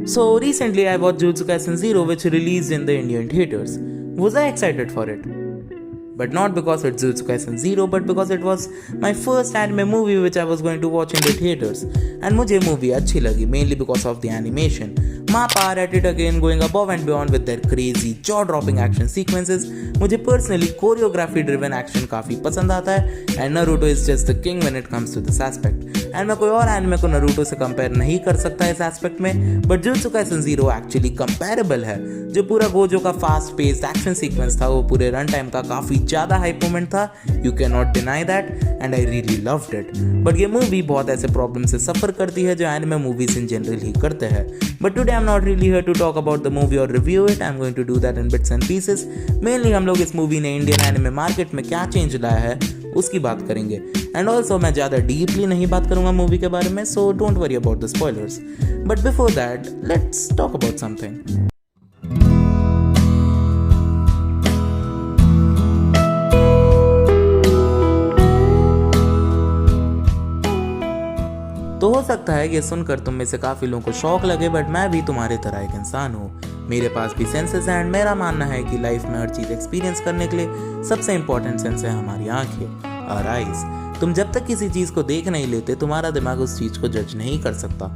So recently I watched Jujutsu Kaisen Zero, which released in the Indian theaters. Was I excited for it? But not because it's Jujutsu Kaisen Zero, but because it was my first anime movie which I was going to watch in the theaters. And मुझे movie अच्छी लगी, mainly because of the animation. MAPPA are at it again, going above and beyond with their crazy, jaw-dropping action sequences. मुझे personally choreography-driven action काफ़ी पसंद आता है, and Naruto is just the king when it comes to this aspect. And मैं कोई और anime को Naruto से कंपेयर नहीं कर सकता इस एस्पेक्ट में, but jujutsu Kaisen zero actually comparable है. जो पूरा गोजो का फास्ट पेस्ड एक्शन सीक्वेंस था वो पूरे रन टाइम का काफ़ी ज़्यादा हाई मोमेंट था. You can not deny that and I really loved it. But ये मूवी बहुत ऐसे प्रॉब्लम से सफ़र करती है जो एनिमे मूवीज इन जनरल ही करते हैं. But today I am not really here to talk about the movie और review it. I am going to do that in bits and pieces. Mainly हम लोग इस मूवी ने इंडियन एनिमे मार्केट में क्या चेंज लाया है उसकी बात करेंगे. एंड ऑल्सो मैं ज़्यादा डीपली नहीं बात करूंगा मूवी के बारे में, so don't worry about the spoilers. But before that let's talk about something. तो हो सकता है ये सुनकर तुम में से काफ़ी लोगों को शौक लगे, बट मैं भी तुम्हारे तरह एक इंसान हूँ. मेरे पास भी सेंसेस हैं एंड मेरा मानना है कि लाइफ में हर चीज़ एक्सपीरियंस करने के लिए सबसे इंपॉर्टेंट सेंस है हमारी आंखें, आवर आइज. तुम जब तक किसी चीज़ को देख नहीं लेते तुम्हारा दिमाग उस चीज़ को जज नहीं कर सकता.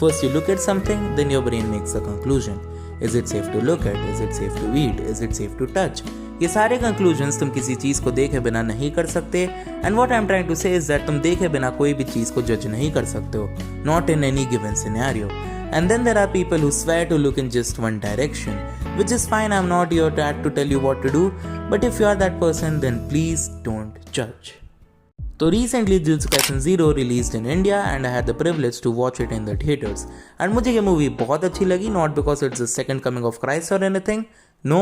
First you look at something, then your brain makes a conclusion. Is it safe to look at, is it safe to eat, is it safe to touch. ये सारे कंक्लूजन्स तुम किसी चीज़ को देखे बिना नहीं कर सकते. And what I am trying to say is that तुम देखे बिना कोई भी चीज़ को जज नहीं कर सकते हो, not in any given scenario. And then there are people who swear to look in just one direction, which is fine. I'm not here to tell you what to do, but if you are that person, then please don't judge. So recently Jujutsu Kaisen Zero released in India and I had the privilege to watch it in the theaters. And मुझे ये movie बहुत अच्छी लगी, not because it's the second coming of Christ or anything. No,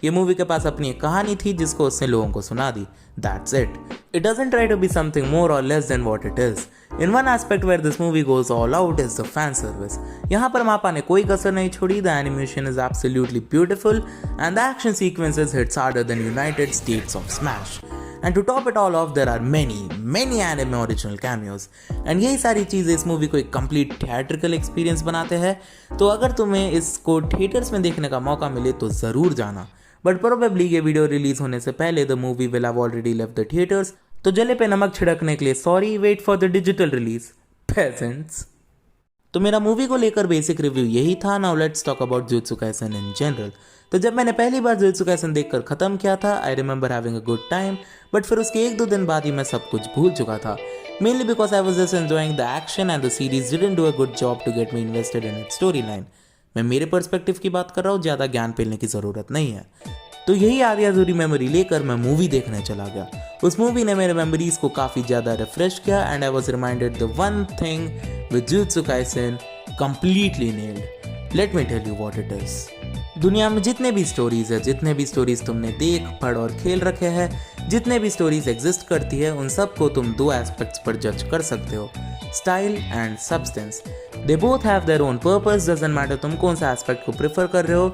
ये movie के पास अपनी एक कहानी थी जिसको उसने लोगों को सुना दी. That's it. It doesn't try to be something more or less than what it is. In one aspect where this movie goes all out is the fan service. यहाँ पर मापा ने कोई कसर नहीं छोड़ी. The animation is absolutely beautiful and the action sequences hits harder than United States of Smash. And to top it all off, there are many anime original cameos. And यही सारी चीज़ें इस मूवी को एक complete theatrical experience बनाते हैं. तो अगर तुम्हें इसको थिएटर्स में देखने का मौका मिले तो ज़रूर जाना. बट प्रोबेबली ये वीडियो रिलीज होने से पहले the movie will have already left the theatres. तो जले पे नमक छिड़कने के लिए sorry, wait for the digital release peasants. तो मेरा मूवी को लेकर बेसिक रिव्यू यही था. Now let's talk about Jujutsu Kaisen in general. तो जब मैंने पहली बार जुजुत्सु काइसन देखकर ख़त्म किया था, I remember having a good time. But फिर उसके 1-2 दिन बाद ही मैं सब कुछ भूल चुका था. Mainly because I was just enjoying the action and the series didn't do a good job to get me invested in its story line. मैं मेरे पर्सपेक्टिव की बात कर रहा हूँ, ज़्यादा ज्ञान पेलने की ज़रूरत नहीं है. तो यही आधी अधूरी मेमोरी लेकर मैं मूवी देखने चला गया. उस मूवी ने मेरे मेमोरीज को काफ़ी ज़्यादा रिफ्रेश किया and I was reminded the one thing with jujutsu Kaisen completely nailed. Let me tell you what it is. दुनिया में जितने भी स्टोरीज है, जितने भी स्टोरीज तुमने देख पढ़ और खेल रखे हैं, जितने भी स्टोरीज एग्जिस्ट करती है, उन सब को तुम 2 एस्पेक्ट्स पर जज कर सकते हो, style and substance. They both have their own purpose. Doesn't matter तुम कौन सा एस्पेक्ट को प्रेफर कर रहे हो,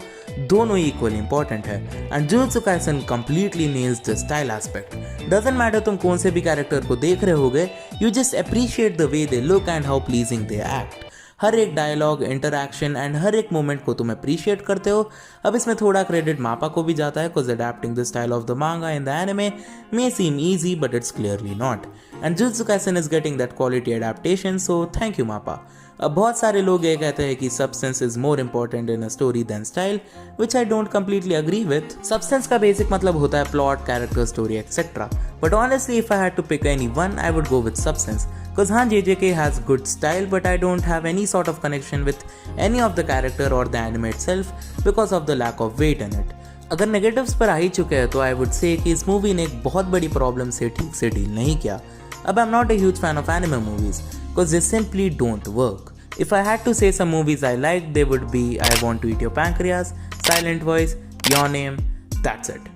दोनों इक्वली इंपॉर्टेंट है. And Jujutsu Kaisen completely nails the style aspect. Doesn't matter तुम कौन से भी कैरेक्टर को देख रहे होगे, you just appreciate the way they look and how pleasing they act. हर एक डायलॉग, इंटरैक्शन एंड हर एक मोमेंट को तुम अप्रिशिएट करते हो. अब इसमें थोड़ा क्रेडिट मापा को भी जाता है, because adapting the style of the manga in the anime मे seem easy but it's clearly not. And Jujutsu Kaisen is getting that quality adaptation, so thank you MAPPA. अब बहुत सारे लोग ये कहते हैं कि substance is more important in a story than style, which I don't completely agree with. Substance का basic मतलब होता है plot, character, story etcetera. But honestly if I had to pick any one, I would go with substance. Because haan, JJK has good style, but I don't have any sort of connection with any of the character or the anime itself because of the lack of weight in it. अगर negatives पर आ ही चुके हैं तो I would say कि इस movie ने एक बहुत बड़ी प्रॉब्लम से ठीक से डील नहीं किया. अब I am not a huge fan of anime movies because they simply don't work. If I had to say some movies I like, they would be I want to eat your pancreas, silent voice, your name, that's it.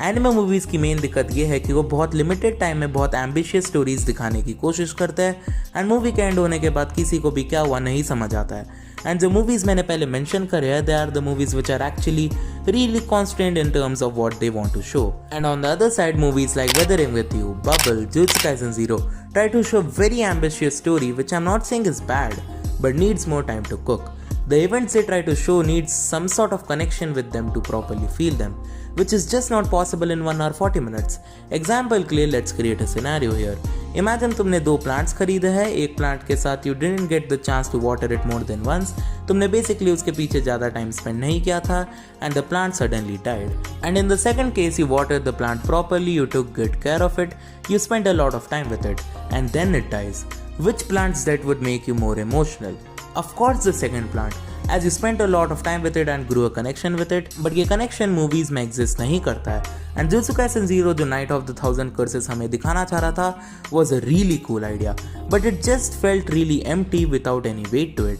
Anime movies की main दिक्कत ये है कि वो बहुत limited time में बहुत ambitious stories दिखाने की कोशिश करते हैं एंड मूवी के एंड होने के बाद किसी को भी क्या हुआ नहीं समझ आता है. एंड जो मूवीज़ मैंने पहले मेंशन करे हैं, they are the movies which are actually really constrained in terms of what they want to show. And on the other side, movies like Weathering with You, Bubble, Jujutsu Kaisen Zero try to show very ambitious story, which I'm not saying is bad, but needs more time to cook. The events they try to show needs some sort of connection with them to properly feel them, which is just not possible in 1 hour 40 minutes. Example के लिए let's create a scenario here. Imagine तुमने 2 plants खरीदे हैं, एक plant के साथ you didn't get the chance to water it more than once, तुमने basically उसके पीछे ज़्यादा time spend नहीं किया था and the plant suddenly died. And in the second case you watered the plant properly, you took good care of it, you spent a lot of time with it, and then it dies. Which plants that would make you more emotional? Of course the second plant, as you spent a lot of time with it and grew a connection with it, but ये connection movies में exist नहीं करता है. And Jujutsu Kaisen Zero जो Night of the Thousand Curses हमें दिखाना चाह रहा था was a really cool idea, but it just felt really empty without any weight to it.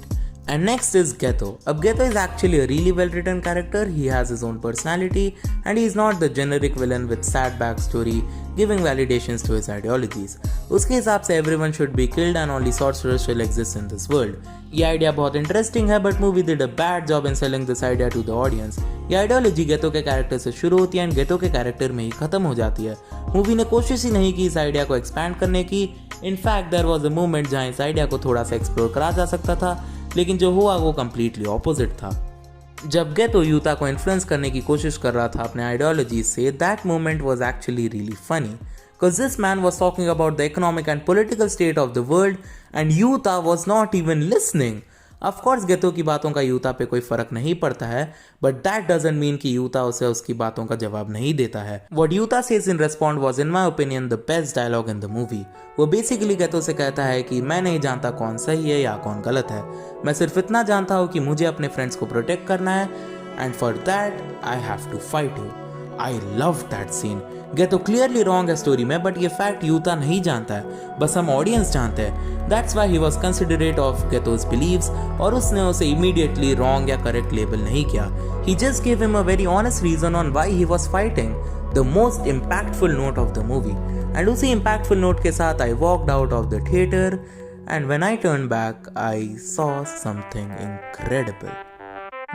And next is Geto. Ab Geto is actually a really well written character. He has his own personality and he is not the generic villain with sad backstory giving validations to his ideologies. उसके हिसाब से everyone should be killed and only sorcerers shall exist in this world. ये idea बहुत interesting है but movie did a bad job in selling this idea to the audience. ये ideology गेतो के character से शुरू होती है एंड गेतो के कैरेक्टर में ही खत्म हो जाती है. मूवी ने कोशिश ही नहीं की इस आइडिया को एक्सपैंड करने की. In fact there was a moment जहाँ इस आइडिया को थोड़ा सा एक्सप्लोर करा जा सकता था, लेकिन जो हुआ वो कम्प्लीटली ऑपोजिट था. जब गेतो यूता को इन्फ्लुएंस करने की कोशिश कर रहा था अपने आइडियोलॉजी से, that moment was actually really funny because this man was talking about the economic and political state of the world and Yuta was not even listening. Of course गेतो की बातों का यूता पे कोई फर्क नहीं पड़ता है, but that doesn't mean कि यूता उसे उसकी बातों का जवाब नहीं देता है. What Yuta says in response was in my opinion the best dialogue in the movie. वो बेसिकली गेतो से कहता है कि मैं नहीं जानता कौन सही है या कौन गलत है, मैं सिर्फ इतना जानता हूँ कि मुझे अपने फ्रेंड्स को प्रोटेक्ट करना है and for that I have to fight you. I love that scene. Geto clearly wrong है स्टोरी में, बट ये फैक्ट यूता नहीं जानता है, बस हम ऑडियंस जानते हैं. That's why he was considerate of Geto's beliefs और उसने उसे इमीडिएटली रॉन्ग या करेक्ट लेबल नहीं किया. He just give him a very honest reason on why he was fighting. The most impactful note of the movie. And उसी impactful note के साथ I walked out of the theatre and when I turn back I saw something incredible.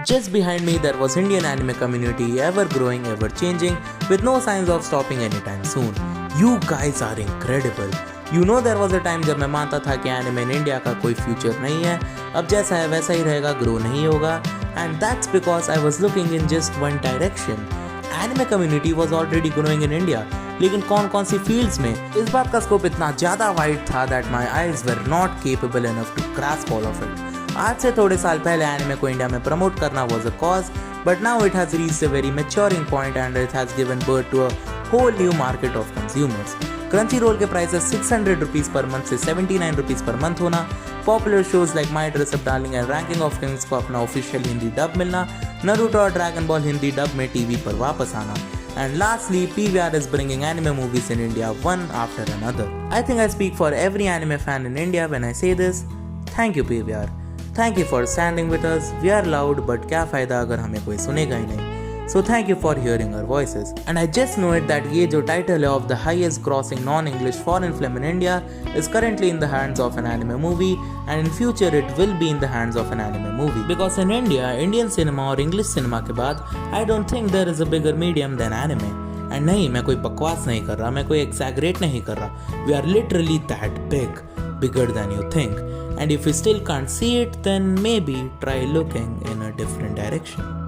Just behind me there was Indian anime community, ever growing, ever changing, with no signs of stopping anytime soon. You guys are incredible. You know there was a time जब मैं मानता था कि anime in India का कोई future नहीं है, अब जैसा है वैसा ही रहेगा, grow नहीं होगा, and that's because I was looking in just one direction. Anime community was already growing in India, लेकिन कौन कौन सी fields में, इस बात का scope इतना ज़्यादा wide था that my eyes were not capable enough to grasp all of it. आज से थोड़े साल पहले एनिमे को इंडिया में प्रमोट करना was a cause, but now it has reached a very maturing point and it has given birth to a whole new market of consumers. Crunchyroll के prices 600 rupees per month से 79 rupees per month होना, popular shows like My Dress Up Darling and Ranking of Kings को अपना official Hindi dub मिलना, Naruto और Dragon Ball Hindi dub में TV पर वापस आना, and lastly PVR is bringing anime movies in India one after another. I think I speak for every anime fan in India when I say this. Thank you PVR. Thank you for standing with us. We are loud, but क्या फ़ायदा अगर हमें कोई सुनेगा ही नहीं. So thank you for hearing our voices. And I just know it that ये जो title है of the highest grossing non-English foreign film in India is currently in the hands of an anime movie, and in future it will be in the hands of an anime movie. Because in India, Indian cinema और English cinema के बाद, I don't think there is a bigger medium than anime. And नहीं, मैं कोई बकवास नहीं कर रहा, मैं कोई exaggerate नहीं कर रहा. We are literally that big, bigger than you think. And if you still can't see it, then maybe try looking in a different direction.